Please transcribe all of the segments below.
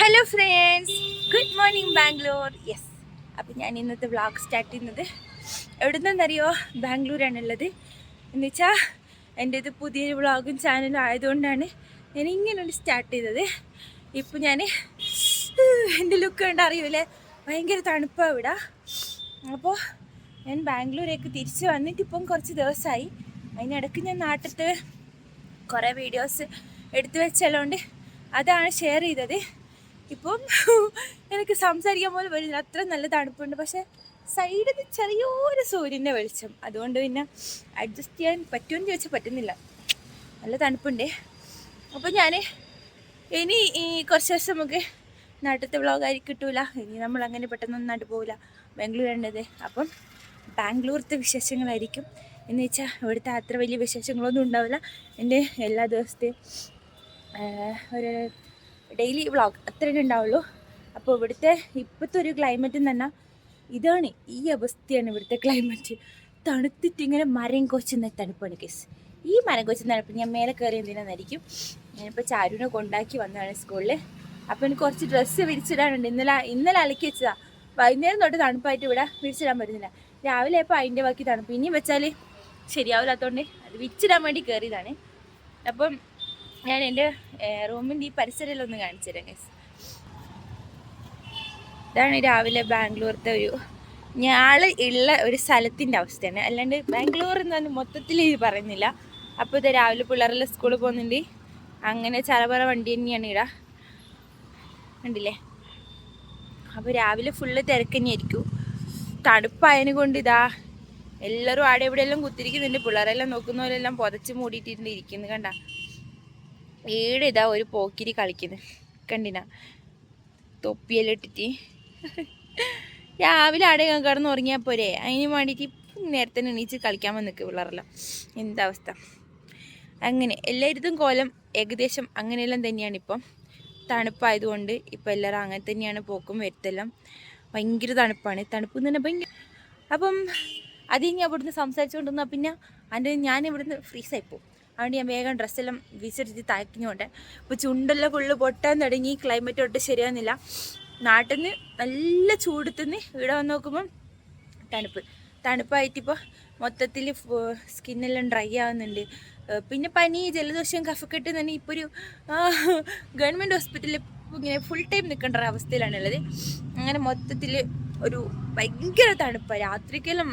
Hello friends, good morning Bangalore. Yes, അപ്പം ഞാൻ ഇന്നത്തെ വ്ളോഗ് സ്റ്റാർട്ട് ചെയ്യുന്നത് എവിടെ നിന്നറിയോ? ബാംഗ്ലൂരാണുള്ളത്. എന്ന് വെച്ചാൽ എൻ്റെ ഇത് പുതിയൊരു വ്ളോഗും ചാനലും ആയതുകൊണ്ടാണ് ഞാൻ ഇങ്ങനെ സ്റ്റാർട്ട് ചെയ്തത്. ഇപ്പം ഞാൻ എൻ്റെ ലുക്ക് കണ്ട് അറിയൂലേ, ഭയങ്കര തണുപ്പാണ് ഇവിടെ. അപ്പോൾ ഞാൻ ബാംഗ്ലൂരേക്ക് തിരിച്ച് വന്നിട്ട് ഇപ്പം കുറച്ച് ദിവസമായി. അതിനിടയ്ക്ക് ഞാൻ നാട്ടിലത്തെ കുറേ വീഡിയോസ് എടുത്തു വെച്ചതുകൊണ്ട് അതാണ് ഷെയർ ചെയ്തത്. ഇപ്പം എനിക്ക് സംസാരിക്കാൻ പോലും വരുന്നില്ല, അത്ര നല്ല തണുപ്പുണ്ട്. പക്ഷേ സൈഡിൽ നിന്ന് ചെറിയൊരു സൂര്യൻ്റെ വെളിച്ചം, അതുകൊണ്ട് പിന്നെ അഡ്ജസ്റ്റ് ചെയ്യാൻ പറ്റുമെന്ന് ചോദിച്ചാൽ പറ്റുന്നില്ല, നല്ല തണുപ്പുണ്ട്. അപ്പം ഞാൻ ഇനി ഈ കുറച്ച് ദിവസം നമുക്ക് നാട്ടിലത്തെ വ്ളോഗായിരിക്കും കിട്ടൂല. ഇനി നമ്മൾ അങ്ങനെ പെട്ടെന്നൊന്നും നാട്ടിൽ പോകില്ല, ബാംഗ്ലൂരാണത്. അപ്പം ബാംഗ്ലൂരത്തെ വിശേഷങ്ങളായിരിക്കും. എന്ന് വെച്ചാൽ ഇവിടുത്തെ അത്ര വലിയ വിശേഷങ്ങളൊന്നും ഉണ്ടാവില്ല. എൻ്റെ എല്ലാ ദിവസത്തെയും ഒരു ഡെയിലി വ്ളോഗ് അത്രയൊക്കെ ഉണ്ടാവുള്ളൂ. അപ്പോൾ ഇവിടുത്തെ ഇപ്പോഴത്തെ ഒരു ക്ലൈമറ്റ് എന്ന് പറഞ്ഞാൽ ഇതാണ്, ഈ അവസ്ഥയാണ് ഇവിടുത്തെ ക്ലൈമറ്റ്. തണുത്തിട്ട് ഇങ്ങനെ മരം കൊച്ചുന്ന തണുപ്പാണ് കേസ്. ഈ മരം കൊച്ചുന്ന തണുപ്പ് ഞാൻ മേലെ കയറി എന്തിനാന്നായിരിക്കും. ഞാനിപ്പോൾ ചാരുവിനെ കൊണ്ടാക്കി വന്നതാണ് സ്കൂളിൽ. അപ്പോൾ എനിക്ക് കുറച്ച് ഡ്രസ്സ് വിരിച്ചിടാനുണ്ട്. ഇന്നലെ അലക്കി വെച്ചതാണ്. വൈകുന്നേരം തൊട്ട് തണുപ്പായിട്ട് ഇവിടെ വിരിച്ചിടാൻ പറ്റുന്നില്ല. രാവിലെ ഇപ്പോൾ അതിൻ്റെ ബാക്കി തണുപ്പ് ഇനിയും വെച്ചാൽ ശരിയാവില്ലാത്തതുകൊണ്ട് അത് വിരിച്ചിടാൻ വേണ്ടി കയറിയതാണ്. അപ്പം ഞാൻ എൻ്റെ റൂമിൻ്റെ ഈ പരിസരമെല്ലാം ഒന്ന് കാണിച്ചു തരാം ഗൈസ്. ഇതാണ് രാവിലെ ബാംഗ്ലൂരത്തെ ഒരു ഞാൾ ഉള്ള ഒരു സ്ഥലത്തിൻ്റെ അവസ്ഥയാണ്. അല്ലാണ്ട് ബാംഗ്ലൂർ എന്ന് മൊത്തത്തിൽ ഇത് പറയുന്നില്ല. അപ്പോൾ ഇത് രാവിലെ പിള്ളേരെല്ലാം സ്കൂളിൽ പോകുന്നുണ്ട്. അങ്ങനെ ചറപറ വണ്ടി തന്നെയാണ് ഇവിടെ, കണ്ടില്ലേ? അപ്പോൾ രാവിലെ ഫുള്ള് തിരക്ക് തന്നെയായിരിക്കും. തണുപ്പായതിനെ കൊണ്ട് ഇതാ എല്ലാവരും ആടെ എവിടെയെല്ലാം കുത്തിരിക്കുന്നുണ്ട്. പിള്ളേരെല്ലാം നോക്കുന്ന പോലെല്ലാം പുതച്ച് മൂടിയിട്ടിട്ടുണ്ട് ഇരിക്കുന്നത്. കണ്ട ഏടെ ഇതാ ഒരു പോക്കിരി കളിക്കുന്നത്, കണ്ടിന തൊപ്പിയെല്ലാം ഇട്ടിട്ട്. രാവിലെ ആടെ കിടന്ന് ഉറങ്ങിയാൽ പോരെ, അതിന് വേണ്ടിയിട്ട് നേരത്തെ എണീച്ച് കളിക്കാൻ വന്ന് നിൽക്കുക പിള്ളേരെല്ലാം. എന്താ അവസ്ഥ? അങ്ങനെ എല്ലായിടത്തും കോലം ഏകദേശം അങ്ങനെയെല്ലാം തന്നെയാണ്. ഇപ്പം തണുപ്പായതുകൊണ്ട് ഇപ്പം എല്ലാവരും അങ്ങനെ തന്നെയാണ് പോക്കും വരുത്തെല്ലാം. ഭയങ്കര തണുപ്പാണ്. തണുപ്പ് എന്ന് പറഞ്ഞാൽ ഭയങ്കര. അപ്പം അത് ഞാൻ ഇവിടുന്ന് സംസാരിച്ചുകൊണ്ടിരുന്നാൽ പിന്നെ ഞാൻ ഇവിടുന്ന് ഫ്രീസായിപ്പോവും. അതുകൊണ്ട് ഞാൻ വേഗം ഡ്രസ്സെല്ലാം വിരിച്ചെടുത്ത് തയ്ക്കുന്നുണ്ട്. ഇപ്പോൾ ചുണ്ടെല്ലാം ഫുള്ള് പൊട്ടാൻ തുടങ്ങി. ക്ലൈമറ്റ് ഒട്ടും ശരിയാകുന്നില്ല. നാട്ടിൽ നിന്ന് നല്ല ചൂടത്തുനിന്ന് ഇവിടെ വന്ന് നോക്കുമ്പം തണുപ്പായിട്ടിപ്പോൾ മൊത്തത്തിൽ സ്കിന്നെല്ലാം ഡ്രൈ ആവുന്നുണ്ട്. പിന്നെ പനി, ജലദോഷം, കഫക്കെട്ട് തന്നെ ഇപ്പോൾ ഒരു ഗവൺമെൻറ് ഹോസ്പിറ്റലിൽ ഇങ്ങനെ ഫുൾ ടൈം നിൽക്കേണ്ട ഒരു അവസ്ഥയിലാണുള്ളത്. അങ്ങനെ മൊത്തത്തിൽ ഒരു ഭയങ്കര തണുപ്പാണ്. രാത്രിക്കെല്ലാം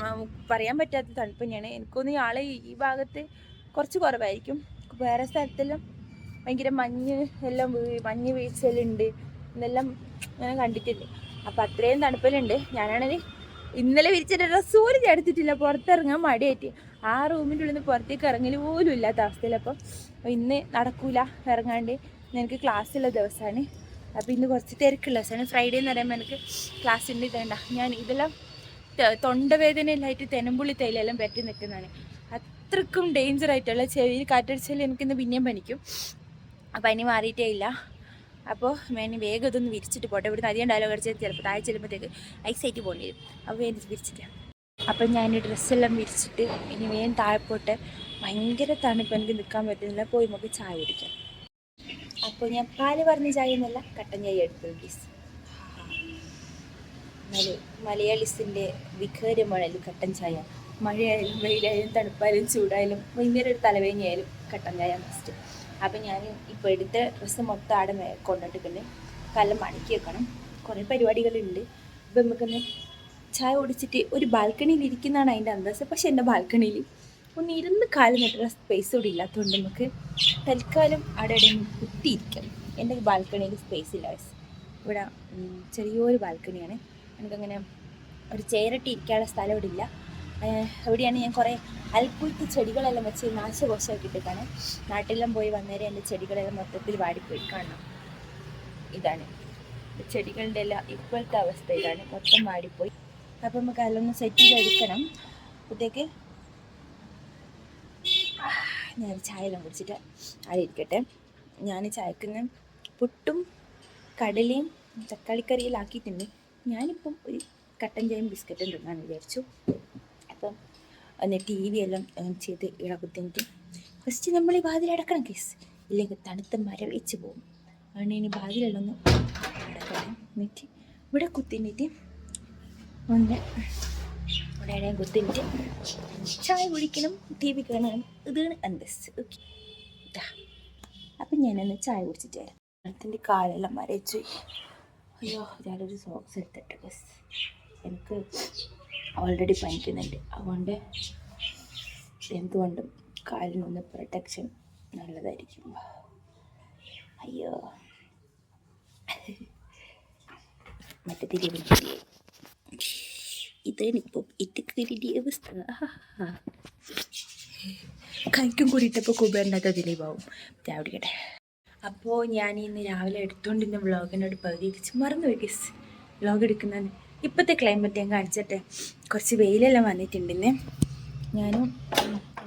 പറയാൻ പറ്റാത്ത തണുപ്പ് തന്നെയാണ്. എനിക്കൊന്ന് ആളെ ഈ ഭാഗത്ത് കുറച്ച് കുറവായിരിക്കും. വേറെ സ്ഥലത്തെല്ലാം ഭയങ്കര മഞ്ഞ് വീഴ്ചയിലുണ്ട് എന്നെല്ലാം ഞാൻ കണ്ടിട്ടുണ്ട്. അപ്പോൾ അത്രയും തണുപ്പലുണ്ട്. ഞാനാണെങ്കിൽ ഇന്നലെ വിരിച്ചിട്ട് ഡ്രസ്സ് പോലും എടുത്തിട്ടില്ല, പുറത്തിറങ്ങാൻ മടിയായിട്ട്. ആ റൂമിൻ്റെ ഉള്ളിൽ നിന്ന് പുറത്തേക്ക് ഇറങ്ങൽ പോലും ഇല്ലാത്ത അവസ്ഥയിൽ. അപ്പം ഇന്ന് നടക്കൂല ഇറങ്ങാണ്ട്. എനിക്ക് ക്ലാസ്സുള്ള ദിവസമാണ്. അപ്പോൾ ഇന്ന് കുറച്ച് തിരക്കുള്ള ദിവസമാണ്. ഫ്രൈഡേ എന്ന് പറയുമ്പോൾ എനിക്ക് ക്ലാസ് ഉണ്ട്. ഇതേണ്ട ഞാൻ ഇതെല്ലാം തൊണ്ടവേദനയിലായിട്ട് തെനമ്പുള്ളി തേയിലെല്ലാം പറ്റി നിൽക്കുന്നതാണ്. അത്രക്കും ഡേഞ്ചറായിട്ടുള്ള ചെവിയിൽ കാറ്റടിച്ചാൽ എനിക്കിന്ന് പിന്നെയും പനിക്കും. ആ പനി മാറിയിട്ടേ ഇല്ല. അപ്പോൾ ഞാൻ വേഗം ഇതൊന്ന് വിരിച്ചിട്ട് പോട്ടെ. ഇവിടുന്ന് അധികം ഡയലോഗ് അടിച്ചാൽ ചിലപ്പോൾ താഴെ ചെല്ലുമ്പോഴത്തേക്ക് ഐസായിട്ട് പോകേണ്ടി വരും. അപ്പോൾ വേഗം വിരിച്ചിട്ട് അപ്പം ഞാൻ ഡ്രസ്സെല്ലാം വിരിച്ചിട്ട് ഇനി വേഗം താഴെ പോട്ടെ. ഭയങ്കര തണുപ്പ്, എനിക്ക് നിൽക്കാൻ പറ്റുന്നില്ല. പോയി നമുക്ക് ചായ കുടിക്കാം. അപ്പോൾ ഞാൻ പാല് പറഞ്ഞ ചായ എന്നല്ല, കട്ടൻ ചായ എടുത്തു പ്ലീസ്. മലയാളീസിൻ്റെ വികാരമാണല്ലോ കട്ടൻ ചായ. മഴയായാലും വെയിലായാലും തണുപ്പായാലും ചൂടായാലും ഭയങ്കര ഒരു തലവേദനയായാലും കട്ടൻ ചായ മസ്റ്റ്. അപ്പം ഞാൻ ഇപ്പോൾ എടുത്ത ഡ്രസ്സ് മൊത്തം ആടെ കൊണ്ടിട്ടുണ്ട്. കല്ലം മടക്കി വെക്കണം. കുറേ പരിപാടികളുണ്ട്. ഇപ്പം നമുക്കൊന്ന് ചായ കുടിച്ചിട്ട് ഒരു ബാൽക്കണിയിൽ ഇരിക്കുന്നതാണ് അതിൻ്റെ അന്തസ്സ്. പക്ഷെ എൻ്റെ ബാൽക്കണിയിൽ ഒന്ന് ഇരുന്ന് കാലം നീട്ടുള്ള സ്പേസ് കൂടി ഇല്ലാത്തതുകൊണ്ട് നമുക്ക് തൽക്കാലം അവിടെ കുത്തിയിരിക്കാം. എൻ്റെ ബാൽക്കണിയിൽ സ്പേസ് ഇല്ല. ഇവിടെ ചെറിയൊരു ബാൽക്കണിയാണ്. എനിക്കങ്ങനെ ഒരു ചെയറിട്ട് ഇരിക്കാനുള്ള സ്ഥലം ഇവിടെ ഇല്ല. എവിടെയാണ് ഞാൻ കുറേ അൽപ്പുൽത്ത് ചെടികളെല്ലാം വെച്ച് നാശകോശമാക്കിയിട്ടാണ്. നാട്ടിലെല്ലാം പോയി വന്നേരം എൻ്റെ ചെടികളെല്ലാം മൊത്തത്തിൽ വാടിപ്പോയി. കാണണം, ഇതാണ് ചെടികളുടെ എല്ലാം ഇപ്പോഴത്തെ അവസ്ഥ. ഇതാണ്, മൊത്തം വാടിപ്പോയി. അപ്പം നമുക്ക് അതൊന്ന് സെറ്റ് ചെയ്തെടുക്കണം. അപ്പോഴത്തേക്ക് ഞാൻ ചായ എല്ലാം കുടിച്ചിട്ട് അവിടെ ഇരിക്കട്ടെ. ഞാൻ ചായക്കുന്ന പുട്ടും കടലയും തക്കാളിക്കറിയെല്ലാം ആക്കിയിട്ടുണ്ട്. ഞാനിപ്പം ഒരു കട്ടൻ ചായയും ബിസ്ക്കറ്റും തിന്നാന്ന് വിചാരിച്ചു. അപ്പം ഒന്ന് ടി വി എല്ലാം ചെയ്ത് ഇളകുത്തിട്ട് ഫസ്റ്റ് നമ്മൾ ഈ വാതിലടക്കണം കേസ്, ഇല്ലെങ്കിൽ തണുത്ത മരവിച്ച് പോകും. അതുകൊണ്ട് ഇനി വാതിലെല്ലാം ഒന്ന് എടുക്കണം. എന്നിട്ട് ഇവിടെ കുത്തിന്നിട്ട് ഒന്ന് ഇവിടെ ഇടയും കുത്തിന്നിട്ട് ചായ കുടിക്കണം, ടി വി കാണണം. ഇതാണ് അന്തസ്. ഓക്കെ, അപ്പം ഞാനൊന്ന് ചായ കുടിച്ചിട്ട് വരാം. അതിൻ്റെ കാലെല്ലാം മരച്ചു. അയ്യോ, ഞാനൊരു സോക്സ് എടുത്തിട്ട് ബസ്. എനിക്ക് ഓൾറെഡി പനിക്കുന്നുണ്ട്, അതുകൊണ്ട് എന്തുകൊണ്ടും കാലിനൊന്ന് പ്രൊട്ടക്ഷൻ നല്ലതായിരിക്കും. അയ്യോ, മറ്റേ തിരിവ് ഇതാണിപ്പം ഇതൊക്കെ വലിയ അവസ്ഥ. കഴിക്കും കൂടിയിട്ടപ്പോൾ കുബേറിനകത്ത് ദിലീപാവും. ചാവിടിക്കട്ടെ. അപ്പോൾ ഞാൻ ഇന്ന് രാവിലെ എടുത്തുകൊണ്ടിരുന്ന വ്ളോഗിനോട് പകുതി വെച്ച് മറന്നു പോയി ഗസ്. വ്ളോഗ് എടുക്കുന്നത് ഇപ്പോഴത്തെ ക്ലൈമറ്റ് ഞാൻ കാണിച്ചിട്ടെ. കുറച്ച് വെയിലെല്ലാം വന്നിട്ടുണ്ടെന്ന്. ഞാനും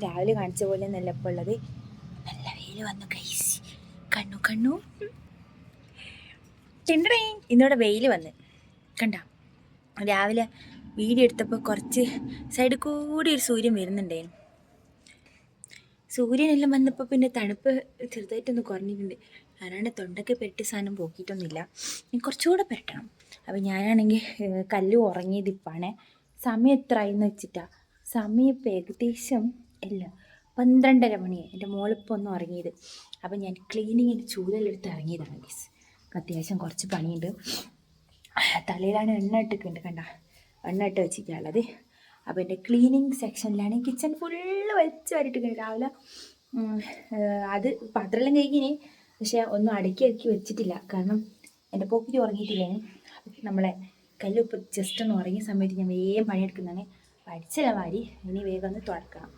രാവിലെ കാണിച്ച പോലെ നല്ല ഇപ്പോൾ ഉള്ളത്. നല്ല വെയിൽ വന്നു ഗൈസ്. കണ്ണു ടിണ്ടറേ ഇന്നിവിടെ വെയിൽ വന്ന് കണ്ട. രാവിലെ വീഡിയോ എടുത്തപ്പോൾ കുറച്ച് സൈഡിൽ കൂടി ഒരു സൂര്യൻ വരുന്നുണ്ടായിരുന്നു. സൂര്യനെല്ലാം വന്നപ്പോൾ പിന്നെ തണുപ്പ് ചെറുതായിട്ടൊന്ന് കുറഞ്ഞിട്ടുണ്ട്. ആരാണ്ട് തൊണ്ടൊക്കെ പെരട്ടി സാധനം പോക്കിയിട്ടൊന്നുമില്ല. ഇനി കുറച്ചുകൂടെ പെരട്ടണം. അപ്പോൾ ഞാനാണെങ്കിൽ കല്ല് ഉറങ്ങിയതിപ്പാണ്. സമയം എത്രയെന്ന് വെച്ചിട്ടാ, സമയം ഇപ്പോൾ ഏകദേശം 12:30 മണിയായി. എൻ്റെ മോളിപ്പോൾ ഒന്ന് ഉറങ്ങിയത്. അപ്പോൾ ഞാൻ ക്ലീനിങ്ങിൻ്റെ ചൂലെല്ലാം എടുത്ത് ഇറങ്ങിയതാണ് ഗീസ്. അത്യാവശ്യം കുറച്ച് പണിയുണ്ട്. തലയിലാണ് എണ്ണ ഇട്ടിട്ടുണ്ട്, കണ്ട എണ്ണ ഇട്ട് വെച്ചിട്ടുള്ളത്. അപ്പോൾ എൻ്റെ ക്ലീനിങ് സെക്ഷനിലാണ്. കിച്ചൺ ഫുള്ള് വലിച്ച് വാരിയിട്ട് രാവിലെ അത് പാത്രമെല്ലാം കഴിക്കിനി, പക്ഷേ ഒന്നും അടുക്കി വെച്ചിട്ടില്ല. കാരണം എൻ്റെ പോക്കിറ്റ് ഉറങ്ങിയിട്ടില്ലേ. നമ്മളെ കല്ലുപ്പ് ജസ്റ്റ് ഒന്ന് ഉറങ്ങിയ സമയത്ത് ഞാൻ വേഗം പണിയെടുക്കുന്നതാണ്. പഠിച്ചെല്ലാം വാരി ഇനി വേഗം ഒന്ന് തുടക്കണം.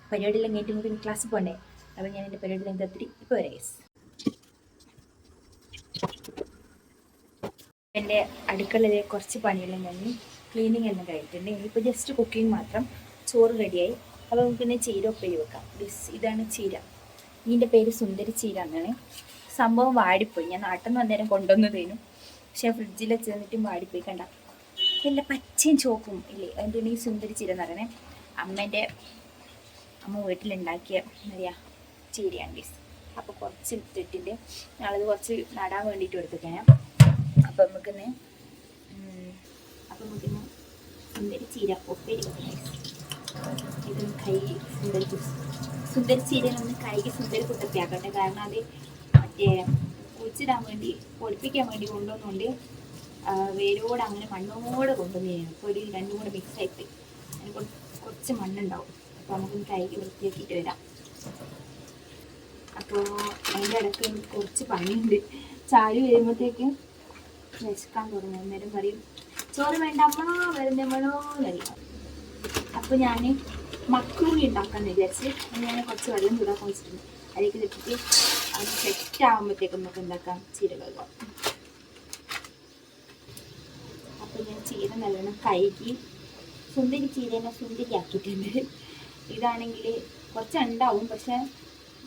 പരിപാടിയെല്ലാം കഴിഞ്ഞിട്ട് പിന്നെ ക്ലാസ്സിൽ പോകണ്ടേ. അപ്പോൾ ഞാൻ എൻ്റെ പരിപാടിയെല്ലാം തത്തിരി ഇപ്പോൾ വരെ ഗൈസ്. എൻ്റെ അടുക്കളയിലെ കുറച്ച് പണിയെല്ലാം കഴിഞ്ഞ് ക്ലീനിങ് എല്ലാം കഴിഞ്ഞിട്ടുണ്ട്. ഇനിയിപ്പോൾ ജസ്റ്റ് കുക്കിംഗ് മാത്രം. ചോറ് റെഡിയായി. അപ്പോൾ നമുക്ക് പിന്നെ ചീര ഉപ്പേരി വെക്കാം. ഇതാണ് ചീര. ഇതിൻ്റെ പേര് സുന്ദരി ചീര എന്നാണ്. സംഭവം വാടിപ്പോയി. ഞാൻ നാട്ടിൽ നിന്ന് അന്നേരം കൊണ്ടുവന്നതേനും, പക്ഷേ ഫ്രിഡ്ജിൽ വെച്ചിട്ടും വാടിപ്പോയി. കണ്ട നല്ല പച്ചയും ചോപ്പും ഇല്ലേ, അതിൻ്റെ ഈ സുന്ദരി ചീര എന്ന് പറയണേ. അമ്മ വീട്ടിലുണ്ടാക്കിയ എന്താ ചീരയാണ് ഗീസ്. അപ്പോൾ കുറച്ച് എടുത്തിട്ടുണ്ട്. ഞങ്ങളത് കുറച്ച് നടാൻ വേണ്ടിയിട്ട് എടുത്തിട്ടാണ്. അപ്പം നമുക്കിന്ന് സുന്ദരി ചീര ഉപ്പേരി വെക്കണം. ഇതൊന്ന് കൈ സുന്ദരി ചീരനൊന്ന് കൈക്ക് സുന്ദരി കുട്ടത്തി ആക്കട്ടെ. കാരണം അത് മറ്റേ കുഴിച്ചിടാൻ വേണ്ടി പൊടിപ്പിക്കാൻ വേണ്ടി കൊണ്ടുവന്നുകൊണ്ട് വേരോടെ അങ്ങനെ മണ്ണോടെ കൊണ്ടുവന്നു. പൊടി രണ്ടും കൂടെ മിക്സ് ആയിട്ട് അതിന് കുറച്ച് മണ്ണുണ്ടാവും. അപ്പോൾ നമുക്കൊന്ന് കൈക്ക് വൃത്തിയാക്കിയിട്ട് വരാം. അപ്പോൾ അതിൻ്റെ ഇടയ്ക്ക് എനിക്ക് കുറച്ച് പണിയുണ്ട്. ചായ വരുമ്പോഴത്തേക്ക് വിശക്കാൻ തുടങ്ങി. അന്നേരം പറയും ചോറ് വേണ്ട അമ്മ വരുന്നമ്മളോ എന്നറിയാം. അപ്പോൾ ഞാൻ മക്രൂണി ഉണ്ടാക്കാമെന്ന് വിചാരിച്ച് ഞാൻ കുറച്ച് വെള്ളം ചൂടാക്കാൻ വെച്ചിട്ടുണ്ട്. അതിലേക്ക് ഇട്ടിട്ട് അത് സെറ്റ് ആകുമ്പോഴത്തേക്ക് നമുക്ക് ഉണ്ടാക്കാം ചീര വെള്ളം. അപ്പോൾ ഞാൻ ചീര നല്ലോണം കഴുകി സുന്ദരി ചീരനെ സുന്ദരി ആക്കിയിട്ടുണ്ട്. ഇതാണെങ്കിൽ കുറച്ച് ഉണ്ടാവും, പക്ഷെ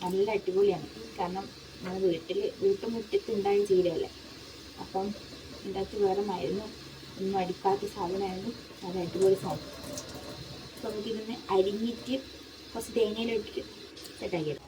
നല്ല അടിപൊളിയാണ്. കാരണം നമ്മൾ വീട്ടുമുറ്റത്ത് ഉണ്ടായ ചീരയല്ലേ. അപ്പം ഉണ്ടാക്കി വേറെ മരുന്ന് ഒന്നും അടിക്കാത്ത സാധനമായിരുന്നു. നല്ല അടിപൊളി സാധനം. അപ്പോൾ നമുക്കിതൊന്ന് അരിഞ്ഞിട്ട് കുറച്ച് തേങ്ങയിലിട്ടിട്ട് സെറ്റാക്കിയത്.